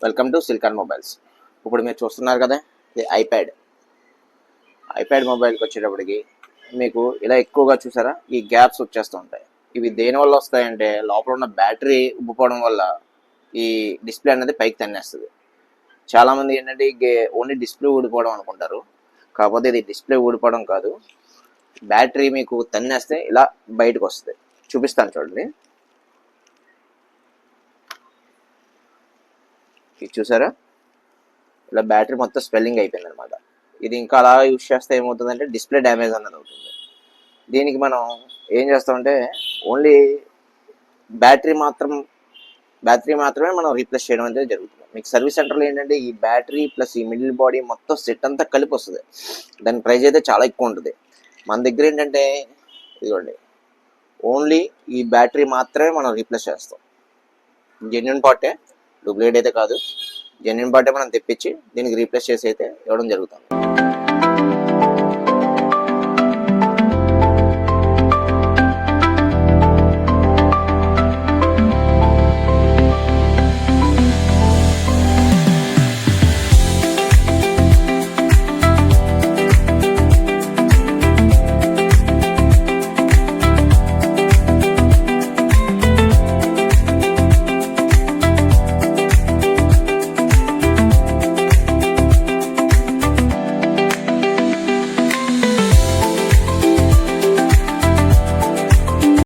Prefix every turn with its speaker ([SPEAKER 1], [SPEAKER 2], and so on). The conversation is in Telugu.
[SPEAKER 1] Welcome to silicon mobiles. ఇప్పుడు మీరు చూస్తున్నారు కదా, ఇది ఐప్యాడ్ మొబైల్కి వచ్చేటప్పటికి మీకు ఇలా ఎక్కువగా చూసారా ఈ గ్యాప్స్ వచ్చేస్తూ ఉంటాయి. ఇవి దేనివల్ల వస్తాయంటే లోపల ఉన్న బ్యాటరీ ఉబ్బిపోవడం వల్ల ఈ డిస్ప్లే అనేది పైకి తన్నేస్తుంది. చాలామంది ఏంటంటే ఓన్లీ డిస్ప్లే ఊడిపోవడం అనుకుంటారు, కాకపోతే ఇది డిస్ప్లే ఊడిపోవడం కాదు, బ్యాటరీ మీకు తన్నేస్తే ఇలా బయటకు వస్తుంది. చూపిస్తాను చూడండి. ఇది చూసారా, ఇలా బ్యాటరీ మొత్తం స్వెల్లింగ్ అయిపోయింది అనమాట. ఇది ఇంకా అలా యూజ్ చేస్తే ఏమవుతుందంటే డిస్ప్లే డ్యామేజ్ అన్నది అవుతుంది. దీనికి మనం ఏం చేస్తామంటే ఓన్లీ బ్యాటరీ మాత్రమే మనం రీప్లేస్ చేయడం అనేది జరుగుతుంది. మీకు సర్వీస్ సెంటర్లో ఏంటంటే ఈ బ్యాటరీ ప్లస్ ఈ మిడిల్ బాడీ మొత్తం సెట్ అంతా కలిపి వస్తుంది. దాని ప్రైస్ అయితే చాలా ఎక్కువ ఉంటుంది. మన దగ్గర ఏంటంటే ఇదిగోండి, ఓన్లీ ఈ బ్యాటరీ మాత్రమే మనం రీప్లేస్ చేస్తాం. జెన్యున్ పార్టే, డూప్లికేట్ అయితే కాదు. జెన్యున్ పార్టే మనం తెప్పించి దీనికి రీప్లేస్ చేసి అయితే ఇవ్వడం జరుగుతుంది.